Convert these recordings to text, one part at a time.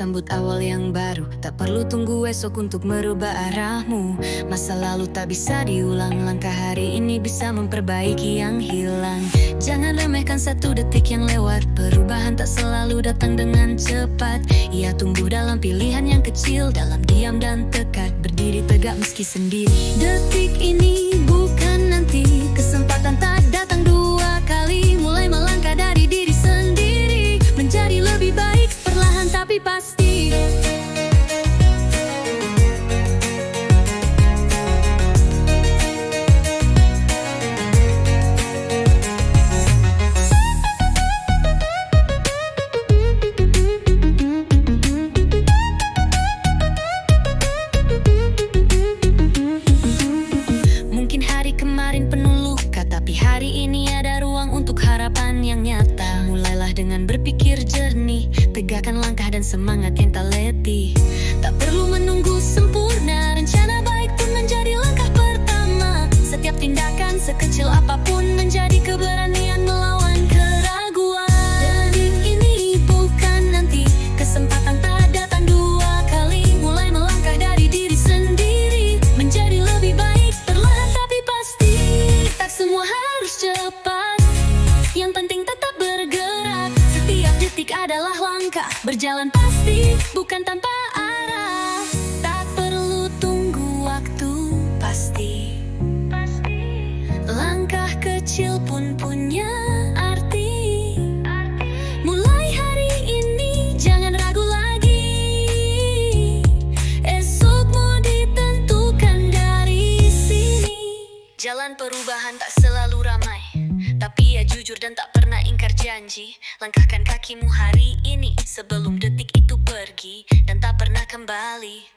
sambut awal yang baru. Tak perlu tunggu esok untuk merubah arahmu. Masa lalu tak bisa diulang, langkah hari ini bisa memperbaiki yang hilang. Jangan remehkan satu detik yang lewat. Perubahan tak selalu datang dengan cepat. Ia tumbuh dalam pilihan yang kecil, dalam diam dan tekad, berdiri tegak meski sendiri. Detik ini bukan nanti, kesempatan tak datang dua kali. Mulai melangkah dari diri sendiri, menjadi lebih baik, perlahan tapi pasti. Mungkin hari kemarin penuh luka, tapi hari ini ada ruang untuk harapan yang nyata. Mulailah dengan berpikir jernih, tegakkan langkah dan semangat yang tak letih. Tak perlu menunggu sempurna, rencana baik pun menjadi langkah pertama. Setiap tindakan sekecil apapun menjadi keberanian melawan keraguan. Detik ini bukan nanti, kesempatan tak datang dua kali. Mulai melangkah dari diri sendiri, menjadi lebih baik, perlahan tapi pasti. Tak semua harus cepat, yang penting tetap bergerak. Setiap detik adalah langkah, berjalan pasti, bukan tanpa arah. Tak perlu tunggu waktu, pasti. Langkah kecil pun punya arti. Mulai hari ini, jangan ragu lagi. Esokmu ditentukan dari sini. Jalan perubahan tak selalu ramai, tapi ia jujur dan tak pernah ingkar janji. Langkahkan kakimu hari ini, sebelum detik itu pergi dan tak pernah kembali.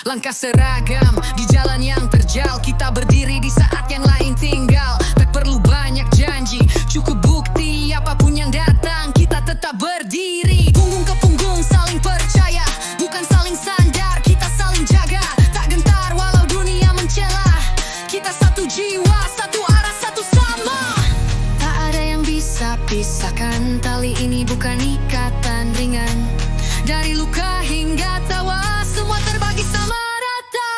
Langkah seragam di jalan yang terjal, kita berdiri di saat yang lain tinggal. Tak perlu banyak janji, cukup bukti. Apapun yang datang, kita tetap berdiri. Punggung ke punggung saling percaya, bukan saling sandar, kita saling jaga. Tak gentar walau dunia mencela, kita satu jiwa, satu arah, satu sama. Tak ada yang bisa pisahkan, tali ini bukan ikatan ringan. Dari luka hingga tawa, semua terbagi sama rata.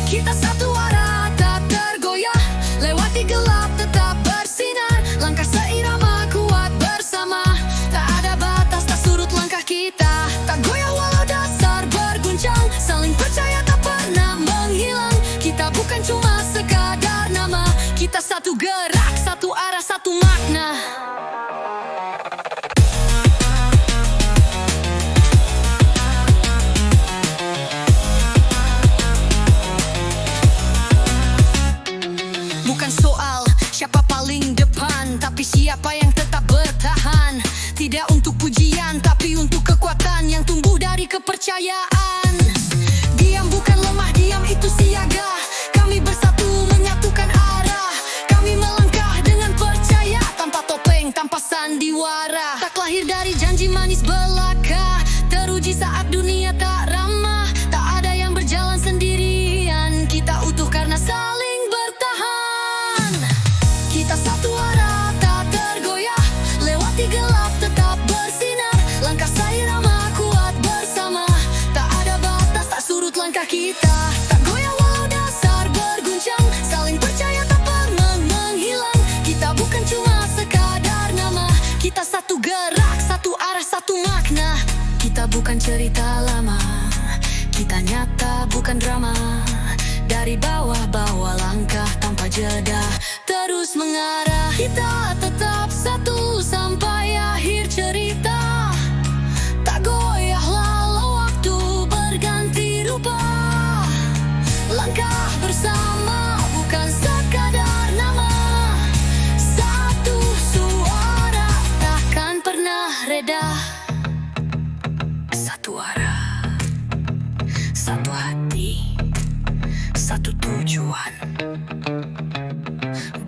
Kita satu arah, tak tergoyah. Lewati gelap, tetap bersinar. Langkah seirama, kuat bersama. Tak ada batas, tak surut langkah kita. Tak goyah walau dasar berguncang. Saling percaya tak pernah menghilang. Kita bukan cuma sekadar nama, kita satu gerak, satu arah, satu makna. Bukan soal siapa paling depan, tapi siapa yang tetap bertahan. Tidak untuk pujian, tapi untuk kekuatan yang tumbuh dari kepercayaan. Diam bukan lemah, diam itu siaga. Kami bersatu menyatukan arah. Kami melangkah dengan percaya, tanpa topeng, tanpa sandiwara. Tak lahir dari janji manis belaka, teruji saat dunia tak ramah. Tak ada yang berjalan sendirian, kita utuh karena saling bertahan. Kita satu arah, tak tergoyah. Lewati gelap, tetap bersinar. Langkah seirama, kuat bersama. Tak ada batas, tak surut langkah kita. Tak goyah walau dasar berguncang. Saling percaya tak pernah menghilang. Kita bukan cuma sekadar nama, kita satu gerak, satu arah, satu makna. Kita bukan cerita lama, kita nyata bukan drama. Dari bawah-bawah langkah tanpa jeda, terus mengarah. Kita tetap satu sampai akhir cerita. Tak goyah walau waktu berganti rupa. Langkah bersama.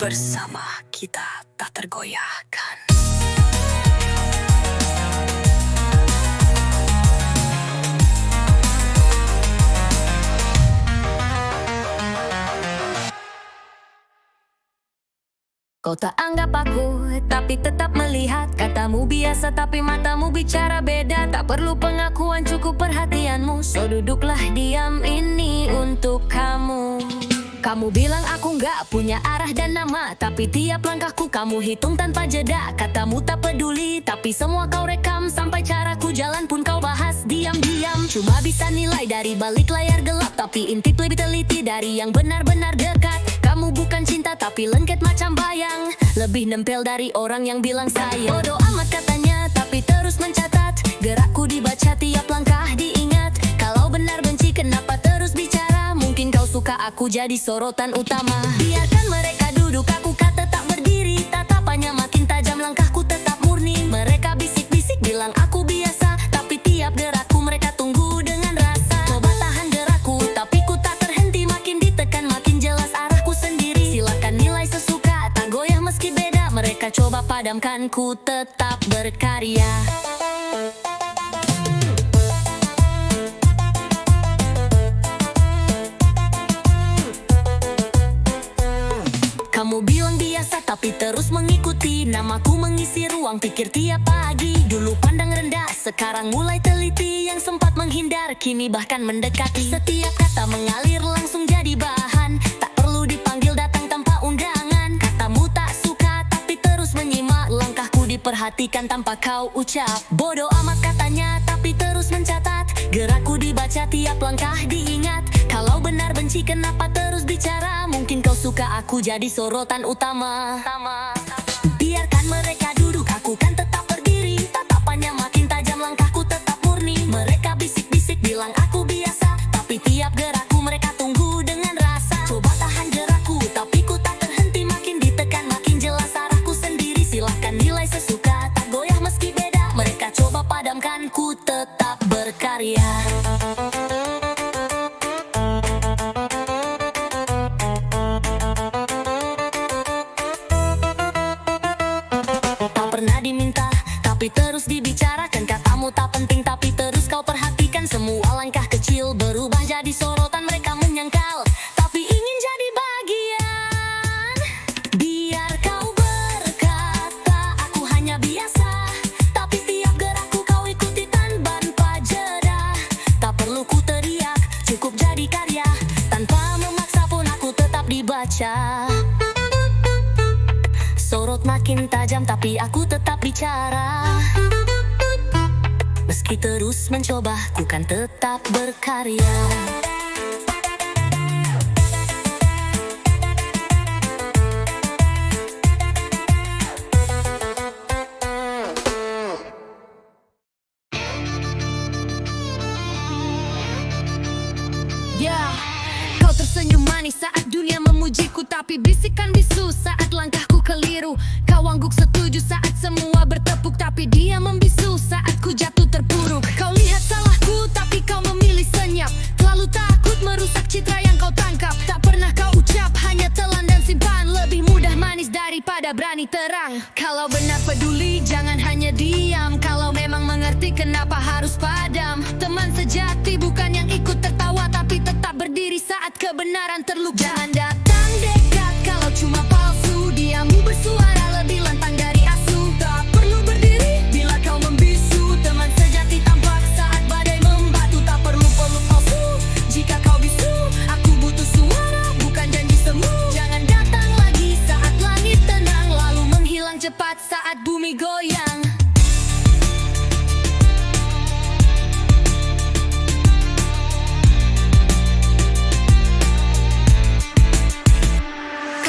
bersama kita tak tergoyahkan. Kau tak anggap aku, tapi tetap melihat. Katamu biasa, tapi matamu bicara beda. Tak perlu pengakuan, cukup perhatianmu. So duduklah diam, ini untuk kamu. Kamu bilang aku nggak punya arah dan nama, tapi tiap langkahku kamu hitung tanpa jeda. Katamu tak peduli, tapi semua kau rekam. Sampai caraku jalan pun kau bahas diam-diam. Cuma bisa nilai dari balik layar gelap, tapi intip lebih teliti dari yang benar-benar dekat. Kamu bukan cinta tapi lengket macam bayang, lebih nempel dari orang yang bilang sayang. Bodoh amat katanya tapi terus mencatat. Gerakku dibaca, tiap langkah diingat. Kalau benar benci kenapa terus bicara? Mungkin kau suka aku jadi sorotan utama. Biarkan mereka duduk, aku kan tetap berdiri. Tatapannya makin tajam, langkahku tetap murni. Mereka bisik-bisik bilang aku biasa, tapi tiap gerakku mereka tunggu dengan rasa. Coba tahan gerakku tapi ku tak terhenti. Makin ditekan makin jelas arahku sendiri. Silakan nilai sesuka, tak goyah meski beda. Mereka coba padamkan, ku tetap berkarya. Kamu bilang biasa tapi terus mengikuti. Namaku mengisi ruang pikir tiap pagi. Dulu pandang rendah, sekarang mulai teliti. Yang sempat menghindar, kini bahkan mendekati. Setiap kata mengalir langsung jadi bahan. Tak perlu dipanggil, datang tanpa undangan. Katamu tak suka tapi terus menyimak. Langkahku diperhatikan tanpa kau ucap. Bodoh amat katanya tapi terus mencatat. Gerakku dibaca, tiap langkah diingat. Kalau benar benci kenapa terus bicara? Mungkin kau suka aku jadi sorotan utama. Biarkan mereka duduk, aku kan tetap berdiri. Tatapannya makin tajam, langkahku tetap murni. Mereka bisik-bisik bilang aku biasa, tapi tiap gerakku mereka tunggu dengan rasa. Coba tahan gerakku tapi ku tak terhenti. Makin ditekan makin jelas arahku sendiri. Silahkan nilai sesuka, tak goyah meski beda. Mereka coba padamkan, ku tetap berkarya. Diminta, tapi terus dibicarakan. Katamu tak penting, tapi terus kau perhatikan. Semua langkah kecil berubah jadi sorotan. Mereka menyangkal, tapi ingin jadi bagian. Biar kau berkata, aku hanya biasa, tapi tiap gerakku kau ikuti tanpa jeda. Tak perlu ku teriak, cukup jadi karya. Tanpa memaksa pun aku tetap dibaca. Sorot makin tajam tapi aku tetap bicara. Meski terus mencoba, ku kan tetap berkarya. Kau tersenyum manis saat dunia memujiku, tapi bisikan bisu saat langkahku keliru. Kau angguk setuju saat semua bertepuk, tapi dia membisu saat ku jatuh terpuruk. Kau lihat salahku tapi kau memilih senyap. Terlalu takut merusak citra yang kau tangkap. Tak pernah kau ucap, hanya telan dan simpan. Lebih mudah manis daripada berani terang. Kalau benar peduli jangan hanya diam. Kalau memang mengerti kenapa harus padam. Teman sejati bukan yang ikut tertawa, tapi tetap berdiri saat kebenaran terluka. Jangan datang dekat kalau cuma palsu. Diammu bersuara lebih lantang dari asu. Tak perlu berdiri bila kau membisu. Teman sejati tampak saat badai membatu. Tak perlu peluk palsu jika kau bisu. Aku butuh suara bukan janji semu. Jangan datang lagi saat langit tenang, lalu menghilang cepat saat bumi goyang.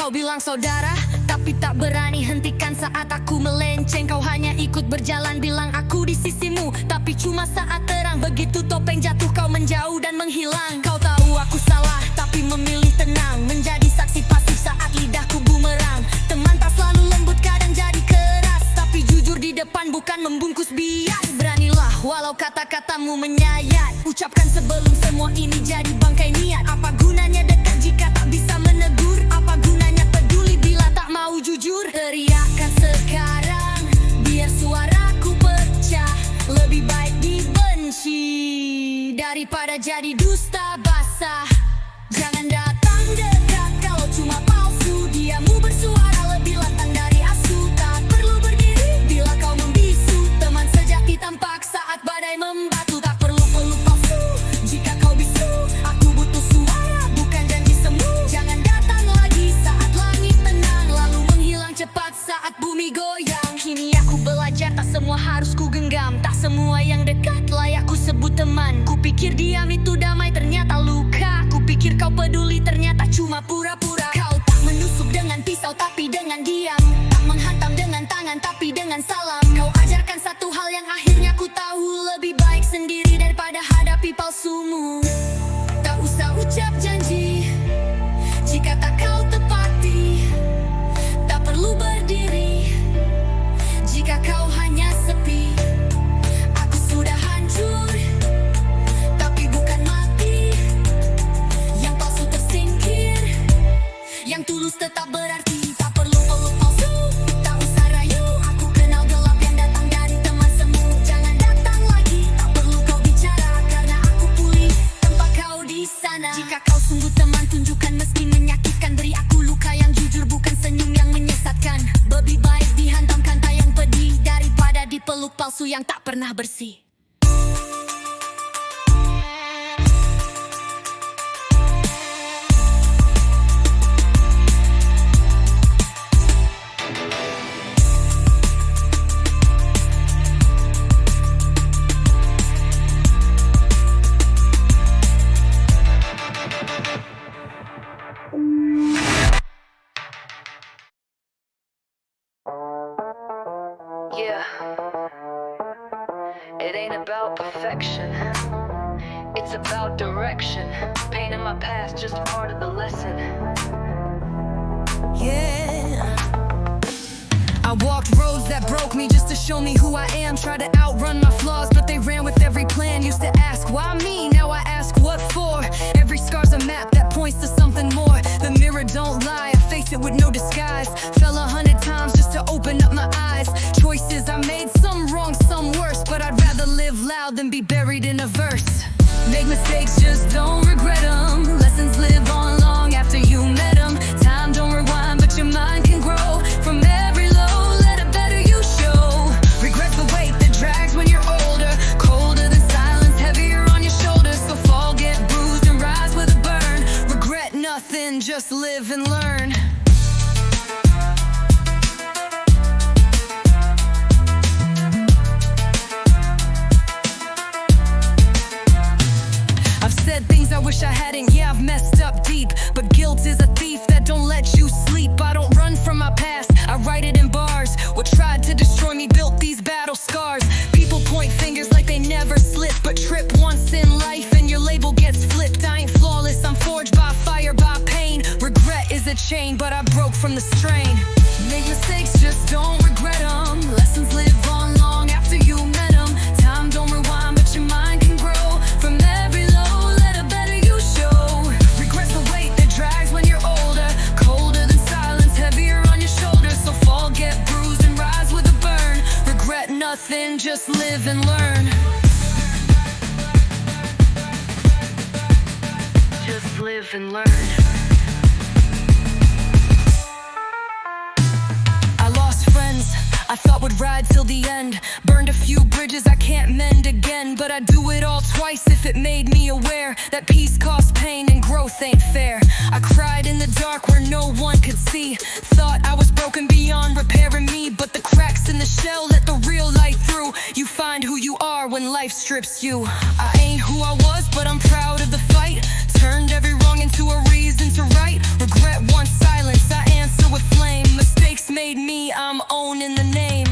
Kau bilang saudara, tapi tak berani hentikan saat aku melenceng. Kau hanya ikut berjalan, bilang aku di sisimu, tapi cuma saat terang. Begitu topeng jatuh, kau menjauh dan menghilang. Kau tahu aku salah, tapi memilih tenang. Menjadi saksi pasif saat lidahku bumerang. Teman tak selalu lembut, kadang jadi keras, tapi jujur di depan bukan membungkus bias. Beranilah walau kata-katamu menyayat. Ucapkan sebelum semua ini jadi bangkai niat. Apa gunanya dekat jika tak bisa menegur? Apa gunanya peduli bila tak jadi dusta basah. Jangan datang dekat kalau cuma palsu. Diammu bersuara lebih lantang dari asu. Tak perlu berdiri bila kau membisu. Teman sejati tampak saat badai membatu. Tak perlu peluk palsu jika kau bisu. Aku butuh suara bukan janji semu. Jangan datang lagi saat langit tenang, lalu menghilang cepat saat bumi goyang. Kini aku belajar tak semua harus ku genggam. Tak semua yang dekat layak ku sebut teman. Kupikir diam itu damai, ternyata luka. Kupikir kau peduli, ternyata cuma pura-pura. Kau tak menusuk dengan pisau tapi dengan diam. Tak menghantam dengan tangan tapi dengan salam. Kau ajarkan satu hal yang akhirnya ku tahu. Lebih baik sendiri daripada hadapi palsumu. Tak usah ucap janji jika tak kau tepati. Tak perlu berdiri jika kau hanya sepi. Aku sudah hancur tapi bukan mati. Yang palsu tersingkir, yang tulus tetap berarti. Tak perlu peluk palsu, tak usah rayu. Aku kenal gelap yang datang dari teman semu. Jangan datang lagi, tak perlu kau bicara, karena aku pulih tanpa kau di sana. Jika kau sungguh teman, tunjukkan meski menyakitkan. Beri aku luka yang jujur, bukan senyum yang menyesatkan. Lebih baik dihantamkan tak yang pedih daripada dipeluk palsu yang tak pernah bersih. Yeah, it ain't about perfection, it's about direction. Pain in my past, just part of the lesson. Yeah, I walked roads that broke me just to show me who I am. Tried to outrun my flaws, but they ran with every plan. Used to ask, why me? Now I ask, what for? Every scar's a map that points to something more. The mirror don't lie, I face it with no disguise. Fell 100 times just to open up my eyes. Choices I made, some wrong, some worse, but I'd rather live loud than be buried in a verse. Make mistakes, just don't regret them. Lessons live on long after you met them. Time don't rewind, but your mind can grow. From every low, let a better you show. Regrets the weight that drags when you're older. Colder than silence, heavier on your shoulders. So fall, get bruised, and rise with a burn. Regret nothing, just live and learn. Said things I wish I hadn't, yeah, I've messed up deep. But guilt is a thief that don't let you sleep. I don't run from my past, I write it in bars. What tried to destroy me built these battle scars. People point fingers like they never slip, but trip once in life and your label gets flipped. I ain't flawless, I'm forged by fire, by pain. Regret is a chain, but I broke from the strain. Make mistakes, just don't regret them. Lessons live on long after you met them. Time don't rewind, but your mind can grow. From every low, nothing, just live and learn. Just live and learn. I lost friends I thought would ride till the end. Burned a few bridges I can't mend again. But I'd do it all twice if it made me aware that peace costs pain and growth ain't fair. I cried in the dark where no one could see. Thought I was broken beyond repairing me, but the cracks in the shell let the real light through. You find who you are when life strips you. I ain't who I was, but I'm proud of the fight. Turned every wrong into a reason to right. Regret once silence, I answer with flame. Mistakes made me, I'm owning the name.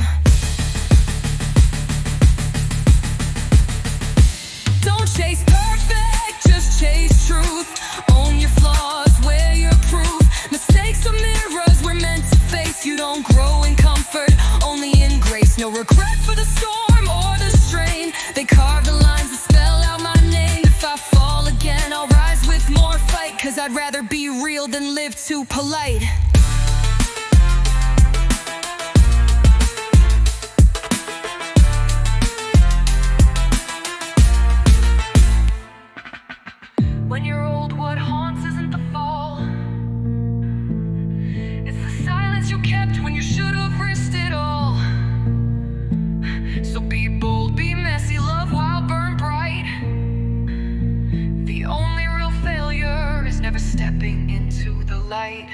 Don't chase perfect, just chase truth. Own your flaws, wear your proof. Mistakes are mirrors we're meant to face. You don't grow in comfort, only in grace. No regret for the storm or the strain. They carve the lines that spell out my name. If I fall again, I'll rise with more fight. Cause I'd rather be real than live too polite. you kept when you should have risked it all. So be bold, be messy, love while burn bright. The only real failure is never stepping into the light.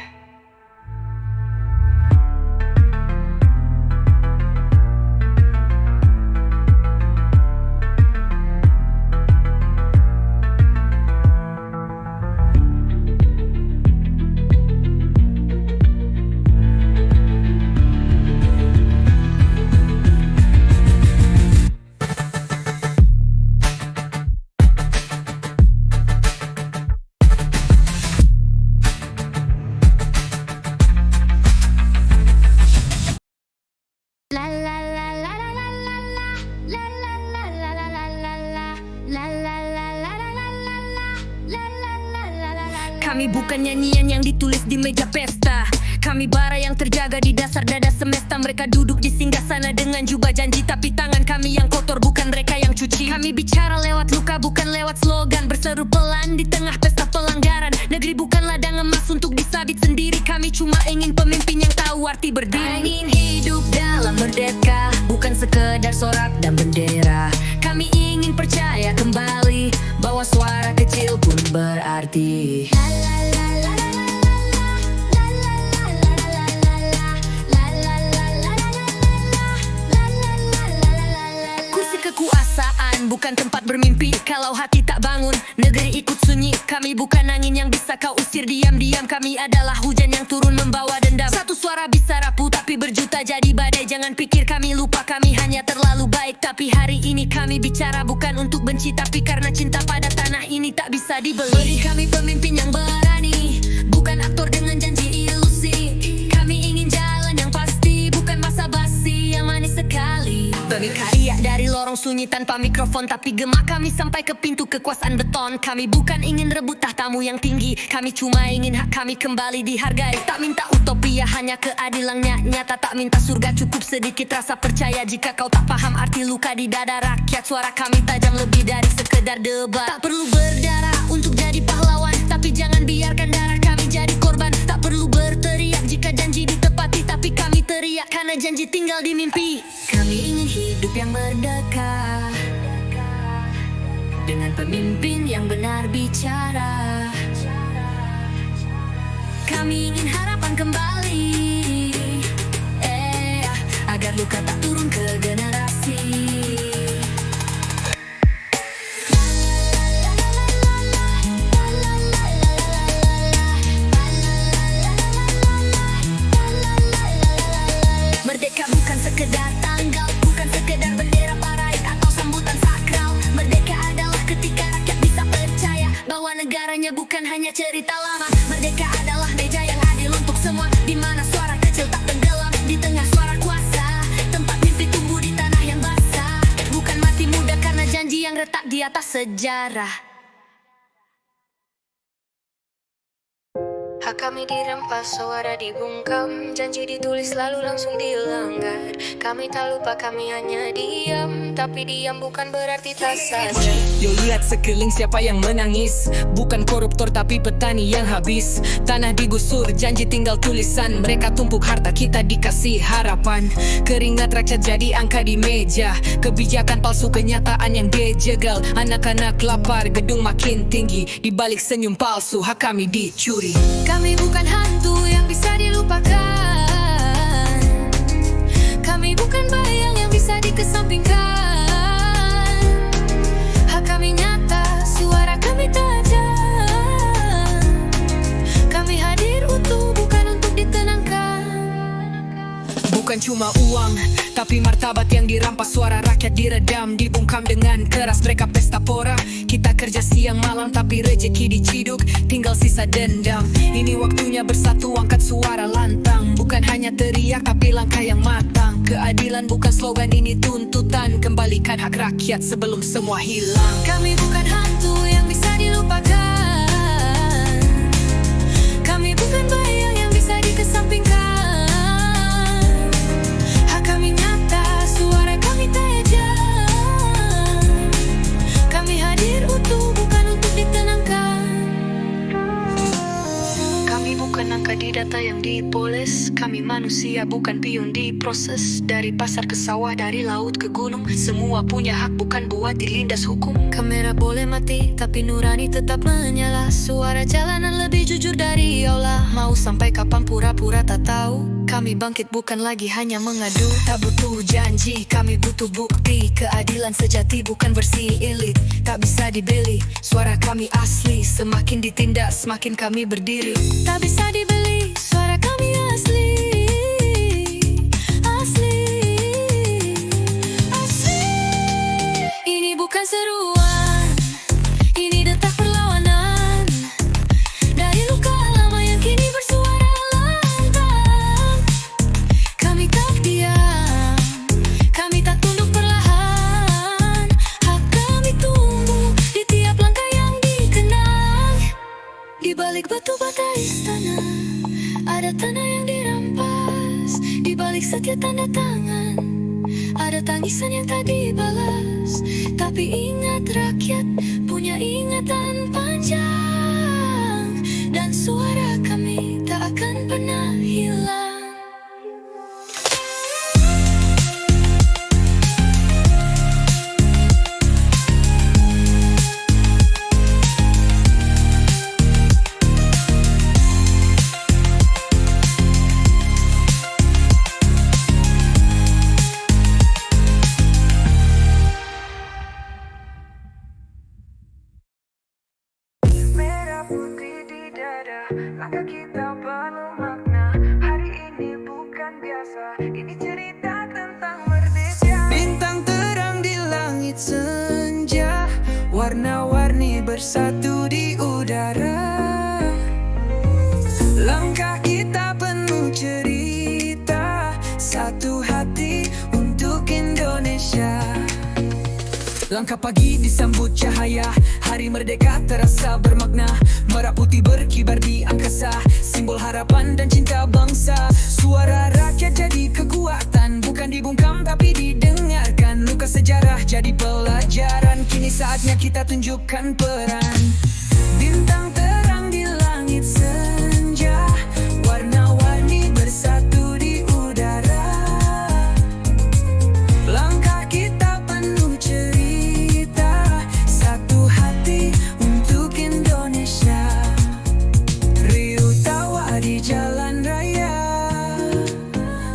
Kami bukan nyanyian yang ditulis di meja pesta. Kami bara yang terjaga di dasar dada semesta. Mereka duduk di singgasana dengan jubah janji, tapi tangan kami yang kotor, bukan mereka yang cuci. Kami bicara lewat luka, bukan lewat slogan. Berseru pelan di tengah pesta pelanggaran. Negeri bukan ladang emas untuk disabit sendiri. Kami cuma ingin pemimpin yang tahu arti berdiri. Ingin hidup dalam merdeka, bukan sekedar sorak dan bendera. Kami ingin percaya kembali bahwa suara kecil pun berarti. Kursi kekuasaan bukan tempat bermimpi. Kalau hati tak bangun, negeri ikut sunyi. Kami bukan angin yang bisa kau usir diam-diam. Kami adalah hujan yang turun membawa dendam. Satu suara bisa rapuh tapi berjuta jadi badai. Jangan pikir kami lupa, kami hanya terlalu baik. Tapi hari ini kami bicara bukan untuk benci, tapi karena cinta pada tanah ini tak bisa dibeli. Beri kami pemimpin yang berani, bukan aktor dengan janji ilusi. Kami ingin jalan yang pasti, bukan basa-basi yang manis sekali. Beri karya dari lorong sunyi tanpa mikrofon, tapi gema kami sampai ke pintu kekuasaan beton. Kami bukan ingin rebut tahtamu yang tinggi, kami cuma ingin hak kami kembali dihargai. Tak minta utopia, hanya keadilan nyata. Tak minta surga, cukup sedikit rasa percaya. Jika kau tak paham arti luka di dada rakyat, suara kami tajam lebih dari sekedar debat. Tak perlu berdarah untuk jadi pahlawan, tapi jangan biarkan darah kami jadi korban. Tak perlu berteriak jika janji ditepati, tapi kami teriak karena janji tinggal di mimpi. Kami ingin hidup yang merdeka, dengan pemimpin yang benar bicara. Kami ingin harapan kembali, agar luka tak turun ke generasi. Merdeka bukan sekedar tanggal, bukan sekedar bendera parade atau sambutan sakral. Merdeka adalah ketika rakyat bisa percaya bahwa negaranya bukan hanya cerita lama. Merdeka adalah meja yang adil untuk semua, di mana suara kecil tak tenggelam di tengah suara kuasa. Tempat mimpi tumbuh di tanah yang basah, bukan mati muda karena janji yang retak di atas sejarah. Hak kami dirampas, suara dibungkam, janji ditulis lalu langsung dilanggar. Kami tak lupa, kami hanya diam, tapi diam bukan berarti tak sadar. Yo, lihat sekeliling siapa yang menangis, bukan koruptor tapi petani yang habis. Tanah digusur, janji tinggal tulisan. Mereka tumpuk harta, kita dikasih harapan. Keringat rakyat jadi angka di meja, kebijakan palsu, kenyataan yang dijegal. Anak-anak lapar, gedung makin tinggi, di balik senyum palsu hak kami dicuri. Kami bukan hantu yang bisa dilupakan, kami bukan bayang yang bisa dikesampingkan. Hak kami nyata, suara kami tajam. Kami hadir utuh, bukan untuk ditenangkan. Bukan cuma uang, tapi martabat yang dirampas. Suara rakyat diredam, dibungkam dengan keras. Mereka pesta pora, kita kerja siang malam, tapi rejeki diciduk, tinggal sisa dendam. Ini waktunya bersatu, angkat suara lantang. Bukan hanya teriak, tapi langkah yang matang. Keadilan bukan slogan, ini tuntutan. Kembalikan hak rakyat sebelum semua hilang. Kami bukan hantu yang bisa dilupakan, kami bukan bayang yang bisa dikesampingkan. Hak kami nyata, suara kami tajam. Kami hadir utuh, bukan untuk ditenangkan. Kami bukan angka di data yang dipoles. Kami manusia bukan pion diproses. Dari pasar ke sawah, dari laut ke gunung, semua punya hak bukan buat dilindas hukum. Kamera boleh mati, tapi nurani tetap menyala. Suara jalanan lebih jujur dari yola. Mau sampai kapan pura-pura tak tahu? Kami bangkit bukan lagi hanya mengadu. Tak butuh janji, kami butuh bukti. Keadilan sejati bukan versi elit. Tak bisa dibeli, suara kami asli. Semakin ditindak, semakin kami berdiri. Tak bisa dibeli, suara kami asli. Asli, asli. Ini bukan seruan, ini detak perlawanan. Dari luka lama yang kini bersuara lantang. Kami tak diam, kami tak tunduk perlahan. Hak kami tumbuh di tiap langkah yang dikenang. Di balik batu bata istana, ada tanah yang dirampas. Di balik setiap tanda tangan, ada tangisan yang tak dibalas. Tapi ingat, rakyat punya ingatan panjang, dan suara kami tak akan pernah hilang. Merah putih di dada, langkah kita penuh makna. Hari ini bukan biasa, ini cerita tentang merdeka. Bintang terang di langit senja, warna-warni bersatu di udara. Langkah kita penuh cerita, satu hati untuk Indonesia. Langkah pagi disambut cahaya, hari merdeka terasa bermakna. Merah putih berkibar di angkasa, simbol harapan dan cinta bangsa. Suara rakyat jadi kekuatan, bukan dibungkam tapi didengarkan. Luka sejarah jadi pelajaran, kini saatnya kita tunjukkan peran. Bintang terang di langit senja, warna-warni bersatu di udara. Langkah kita penuh cerita, satu hati untuk Indonesia. Riuh tawa di jalan raya,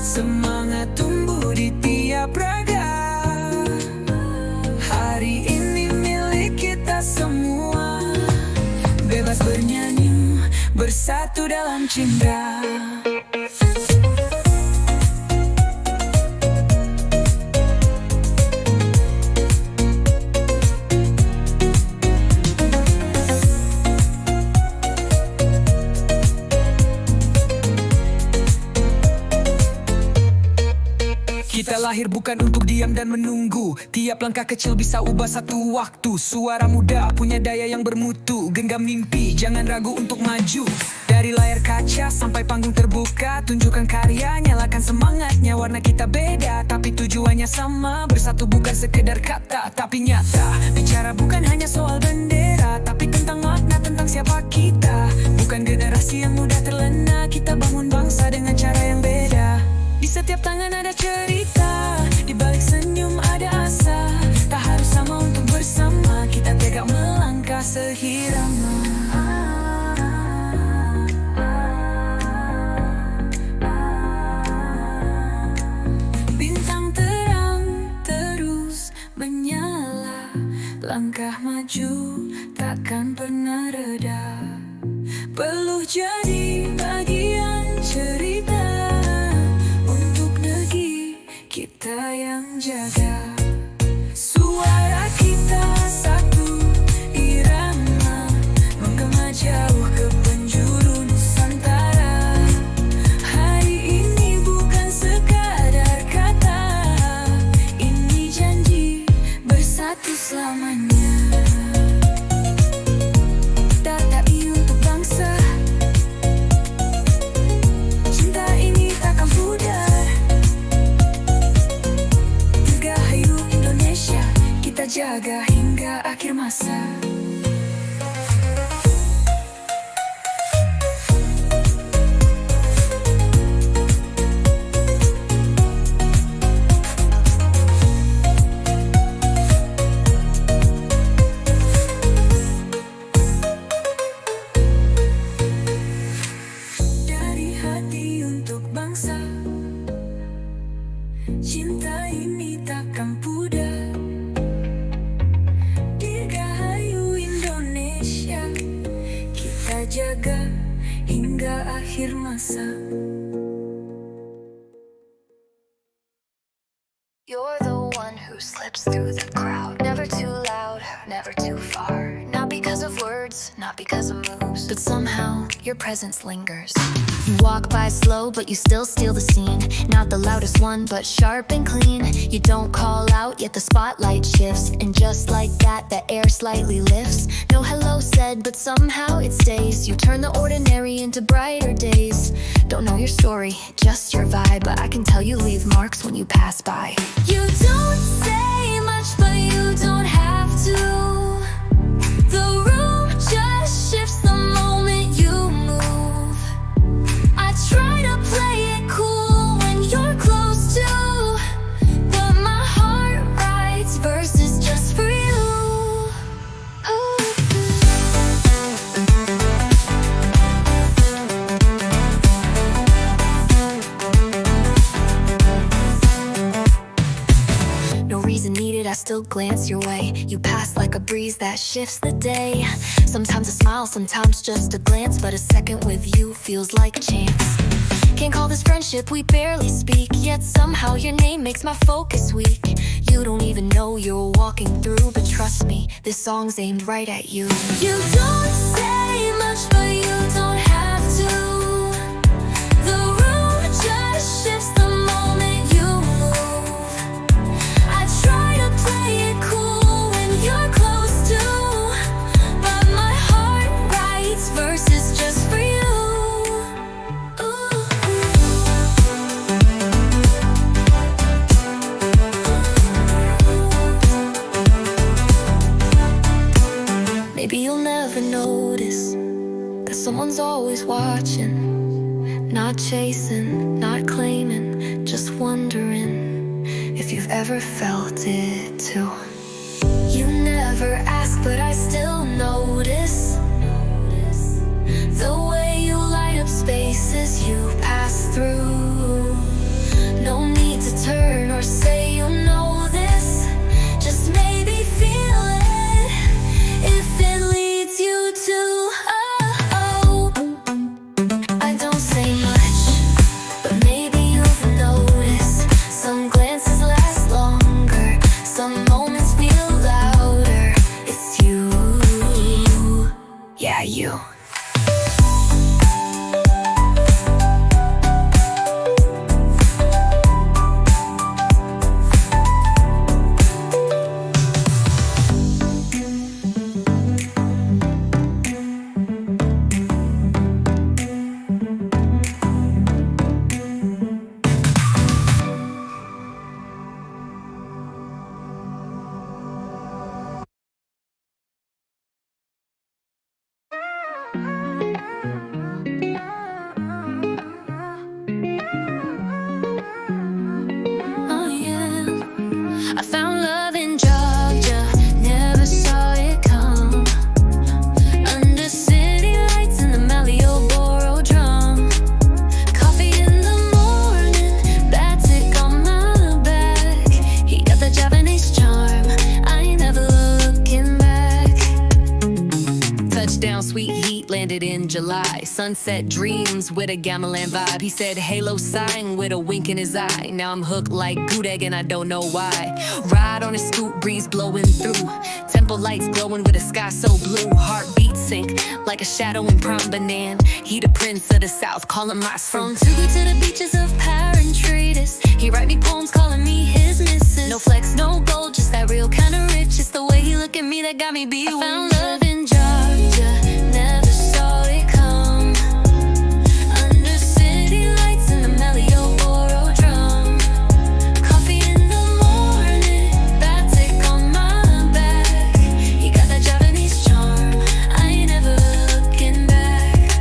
semangat tumbuh di tiap raga. Hari ini milik kita semua, bebas bernyanyi, bersatu dalam cinta. Kita lahir bukan untuk diam dan menunggu. Tiap langkah kecil bisa ubah satu waktu. Suara muda punya daya yang bermutu. Genggam mimpi, jangan ragu untuk maju. Dari layar kaca sampai panggung terbuka, tunjukkan karya, nyalakan semangatnya. Warna kita beda, tapi tujuannya sama. Bersatu bukan sekedar kata, tapi nyata. Bicara bukan hanya soal bendera, tapi tentang makna, tentang siapa kita. Bukan generasi yang mudah terlena, kita bangun bangsa dengan cara yang beda. Di setiap tangan ada cerita, di balik senyum ada asa. Tak harus sama untuk bersama, kita tegak melangkah seirama. Bintang terang terus menyala, langkah maju takkan pernah reda. Peluh jadi bagian cerita, kita yang jaga. Suara kita satu irama, menggema jauh ke penjuru Nusantara. Hari ini bukan sekadar kata, ini janji bersatu selamanya. Datai untuk bangsa, cinta ini takkan pudar. Kita jaga hingga akhir masa. biasa. You're the one who slips through the crowd. Never too loud, never too far. Not because of words, not because of moves, but somehow your presence lingers. You walk by slow, but you still steal the scene. Not the loudest one, but sharp and clean. You don't call out, yet the spotlight shifts. And just like that, the air slightly lifts. No hello said, but somehow it stays. You turn the ordinary into brighter days. Don't know your story, just your vibe, but I can tell you leave marks when you pass by. You don't say much, but you don't have to. The room just shifts the moment you move. I try to play it cool when you're close to, but my heart writes verses just for you. No reason needed, I still glance your way. You pass like a breeze that shifts the day. Sometimes a smile, sometimes just a glance, but a second with you feels like chance. Can't call this friendship, we barely speak, yet somehow your name makes my focus weak. You don't even know you're walking through, but trust me, this song's aimed right at you. You don't say much, but you don't have to. The room just shifts the moment you move. I try to play it cool when you're close to, but my heart writes verses just for you. Maybe you'll never notice that someone's always watching, not chasing, not claiming, just wondering if you've ever felt it too. You never ask, but I still notice the way you light up spaces you pass through. No need to turn or say you know this, just maybe feel it if it leads you to. I don't say much, but maybe you've noticed some glances last longer, some moments feel louder. It's you, yeah, you. Oh yeah, I found love in Georgia, never saw it come. Under city lights in the Malioboro drum. Coffee in the morning, batik on my back. He got the Japanese charm, I ain't never looking back. Touchdown, sweet heat, landed in July. Sunset dreams with a gamelan vibe. He said halo sign with a wink in his eye. Now I'm hooked like Gudeg and I don't know why. Ride on a scoop, breeze blowing through. Temple lights glowing with a sky so blue. Heartbeat sync like a shadow in prom banan. He the prince of the south, calling my son. From Tugu to the beaches of Parentreatus, he write me poems calling me his missus. No flex, no gold, just that real kind of rich. It's the way he look at me that got me bewitched. I found love in Georgia, never saw it come. Under city lights in the Malioboro drum. Coffee in the morning, batik on my back. He got that Japanese charm, I ain't never looking back.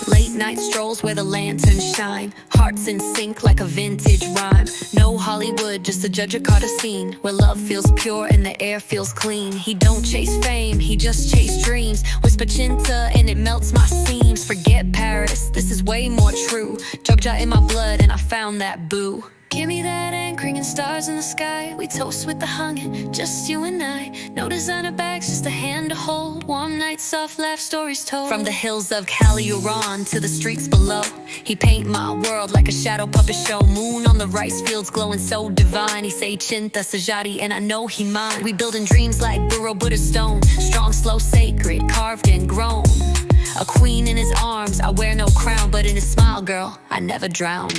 Late night strolls where the lanterns shine. Hearts in sync like a vintage rhyme. No Hollywood, just a Judge Jakarta scene where love feels pure and the air feels clean. He don't chase fame, he just chase dreams. Whisper Chinta and it melts my seams. Forget Paris, this is way more true. Jogja in my blood and I found that boo. Give me that anchoring and stars in the sky. We toast with the hunger, just you and I. No designer bags, just a hand to hold. Warm nights, soft laugh, stories told. From the hills of Calliuron to the streets below, he paint my world like a shadow puppet show. Moon on the rice fields glowing so divine. He say Chinta Sajati and I know he mine. We building dreams like Burro Buddha stone. Strong, slow, sacred, carved and grown. A queen in his arms, I wear no crown, but in his smile, girl, I never drown.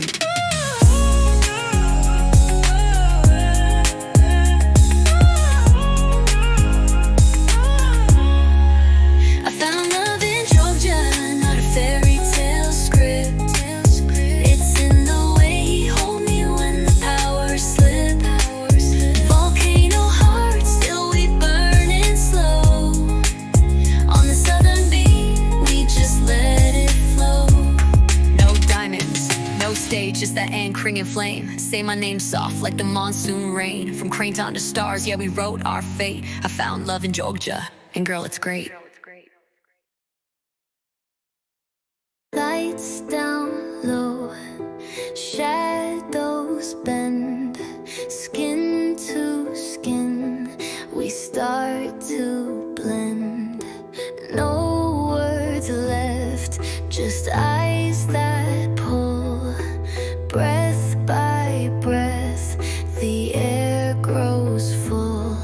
I found love in Georgia, not a fairy tale script. It's in the way he hold me when the powers slip. Volcano heart, still we burning slow. On the southern beat, we just let it flow. No diamonds, no stage, just that anchoring in flame. Say my name soft like the monsoon rain. From Craneton to stars, yeah, we wrote our fate. I found love in Georgia, and girl, it's great. Lights down low, shadows bend, skin to skin, we start to blend. No words left, just eyes that pull, breath by breath, the air grows full.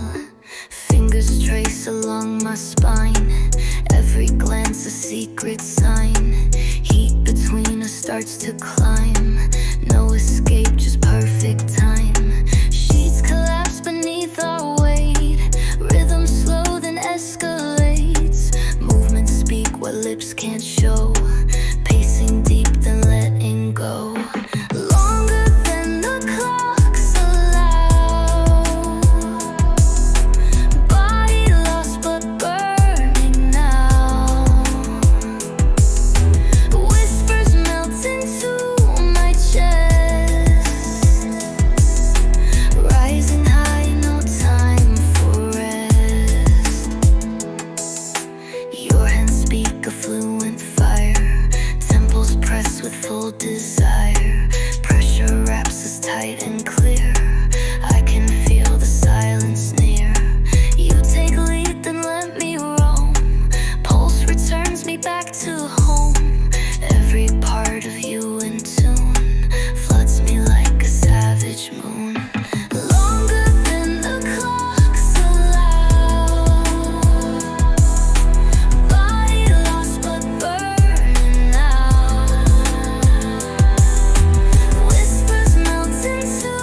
Fingers trace along my spine, every glance a secret sign. Heat between us starts to climb, no escape, just perfect time. Sheets collapse beneath our weight, rhythm slow then escalates. Movements speak what lips can't show, pacing deep then letting go. Longer than the clocks allow, body lost but burning now. Whispers melt into my chest, rising high, no time for rest. Your hands speak a fluent fire, temples press with full desire. Pressure wraps us tight and clear, I can feel the silence near. You take lead, then let me roam. Pulse returns me back to home. Every part of you in tune, floods me like a savage moon. Longer than the clocks allow, body lost but burning now. Whispers melt into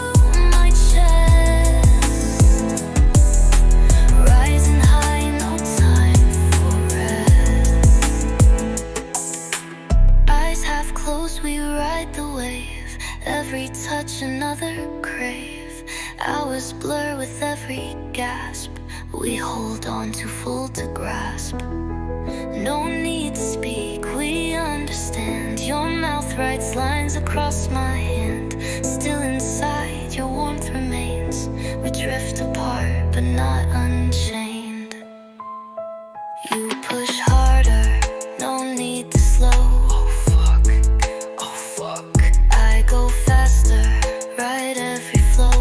my chest, rising high, no time for rest. Eyes half closed, we ride the wave. Every touch another crave. Hours blur with every gasp. We hold on too full to grasp. No need to speak, we understand. Your mouth writes lines across my hand. Still inside, your warmth remains. We drift apart, but not unchained. You push harder, no need to slow. Oh fuck, oh fuck. I go faster, ride every flow.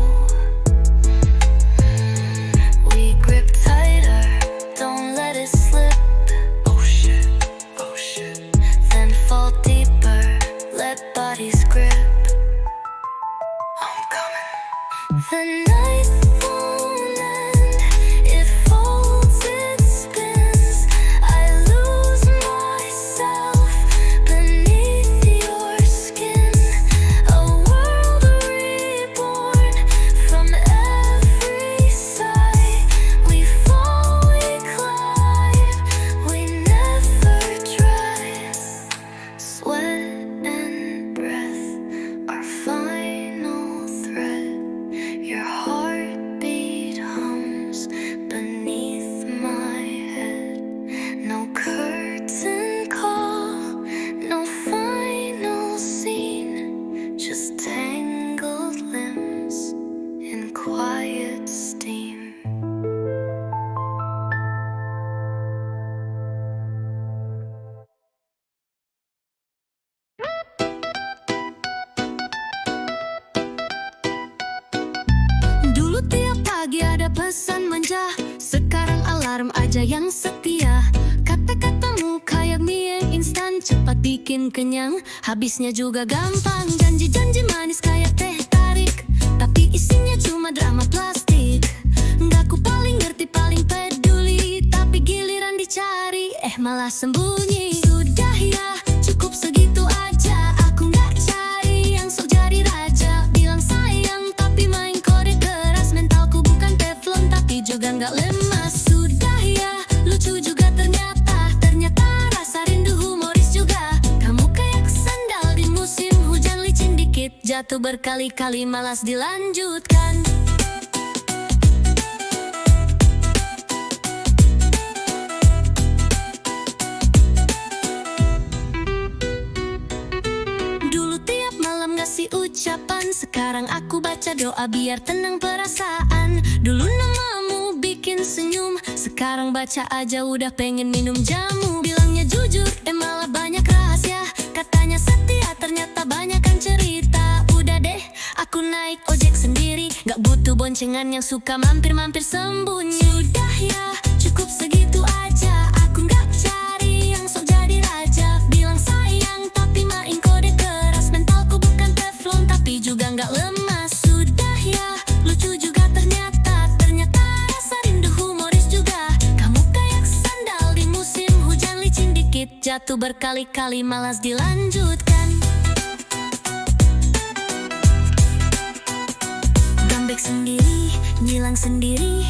We grip tighter, don't let it slip. Oh shit, oh shit. Then fall deeper, let bodies grip. I'm coming. The night won't end, it folds, it spins. I lose myself beneath your skin. A world reborn from every side. We fall, we climb, we never dry. Sweat and breath, our final thread. Your heart bikin kenyang, habisnya juga gampang. Janji-janji manis kayak teh tarik, tapi isinya cuma drama plastik. Nggak ku paling ngerti, paling peduli, tapi giliran dicari, malah sembunyi. Sudah ya, cukup segitu aja. Aku nggak cari yang sok jadi raja. Bilang sayang, tapi main kode keras. Mentalku bukan teflon, tapi juga nggak lemas. Sudah ya, lucu juga ternyata. Ternyata rasa rindu humoris juga. Kamu kayak sandal di musim hujan, licin dikit, jatuh berkali-kali, malas dilanjutkan. Ngasih ucapan, sekarang aku baca doa biar tenang perasaan. Dulu namamu bikin senyum, sekarang baca aja udah pengen minum jamu. Bilangnya jujur, malah banyak rahasia. Katanya setia, ternyata banyakan cerita. Udah deh, aku naik ojek sendiri, gak butuh boncengan yang suka mampir-mampir sembunyi. Sudah ya, cukup segitu aja. Aku gak cari yang sok jadi raja. Bilang sayang, tapi main kode keras. Mentalku bukan teflon, tapi juga nggak lemas. Sudah ya, lucu juga ternyata. Ternyata rasa rindu humoris juga. Kamu kayak sandal di musim hujan, licin dikit, jatuh berkali-kali, malas dilanjutkan. Gambek sendiri, ngilang sendiri,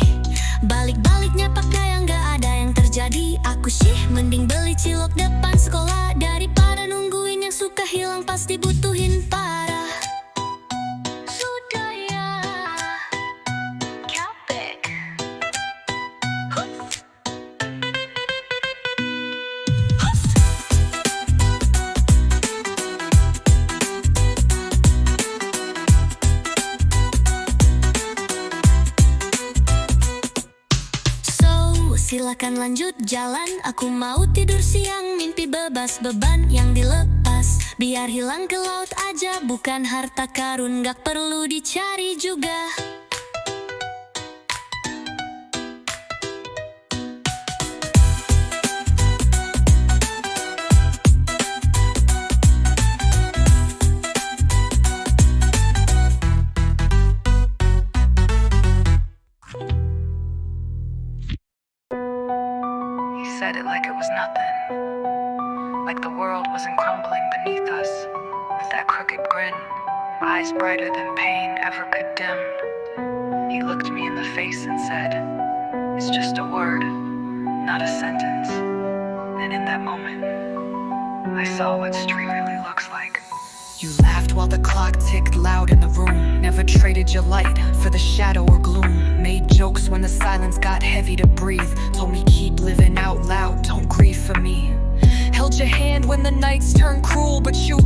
balik-baliknya pakai yang nggak ada yang terjadi. Aku sih mending beli cilok depan sekolah daripada nungguin yang suka hilang pas dibutuhin parah. Sudah ya, Capek. Silakan lanjut jalan, aku mau tidur siang. Mimpi bebas, beban yang dilepas, biar hilang ke laut aja. Bukan harta karun, gak perlu dicari juga. Said it like it was nothing, like the world wasn't crumbling beneath us. With that crooked grin, eyes brighter than pain ever could dim, he looked me in the face and said, "It's just a word, not a sentence." And in that moment, I saw what street really looks like. You laughed while the clock ticked loud in the room. Never traded your light for the shadow or gloom. Made jokes when the silence got heavy to breathe. Told me keep living out loud, don't grieve for me. Held your hand when the nights turned cruel. But you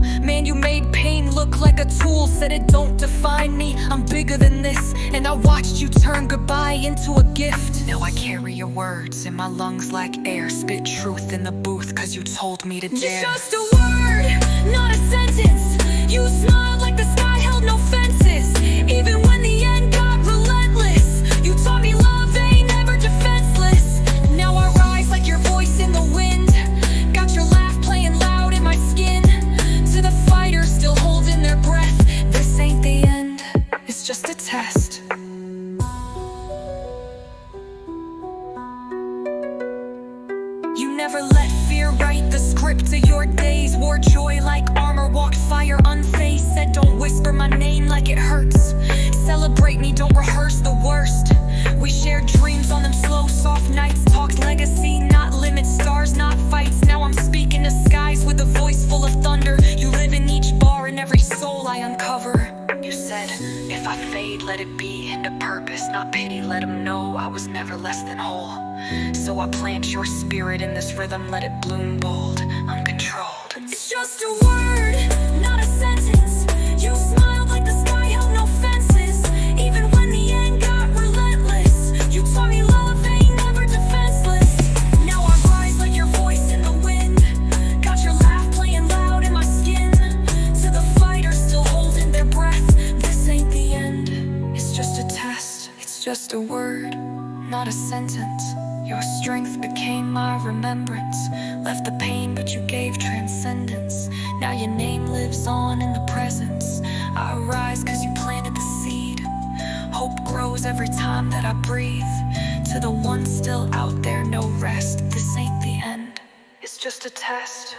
made pain look like a tool. Said it don't define me, I'm bigger than this. And I watched you turn goodbye into a gift. Now I carry your words in my lungs like air. Spit truth in the booth cause you told me to dare. Just a word, not a sentence. You smiled like the sky held no fences. Even when the end got relentless, you taught me love ain't never defenseless. Now I rise like your voice in the wind. Got your laugh playing loud in my skin. To the fighters still holding their breath, this ain't the end, It's just a test. You never let fear write the script to your days. Wore joy like armor, walked fire unfazed. Said don't whisper my name like it hurts. Celebrate me, don't rehearse the worst. We shared dreams on them slow, soft nights. Talked legacy, not limits, stars, not fights. Now I'm speaking to skies with a voice full of thunder. You live in each bar and every soul I uncover. You said, if I fade, let it be into purpose, not pity. Let them know I was never less than whole. So I plant your spirit in this rhythm, let it bloom bold, uncontrolled. it's just a word, not a sentence. You smiled like the sky held no fences. Even when the end got relentless, you taught me love ain't never defenseless. Now I rise like your voice in the wind. Got your laugh playing loud in my skin. To the fighters still holding their breath, this ain't the end, It's just a test, it's just a word, not a sentence. Your strength became my remembrance. Left the pain, but you gave transcendence. Now your name lives on in the presence. I rise cause you planted the seed. Hope grows every time that I breathe. To the one still out there, no rest. This ain't the end, it's just a test.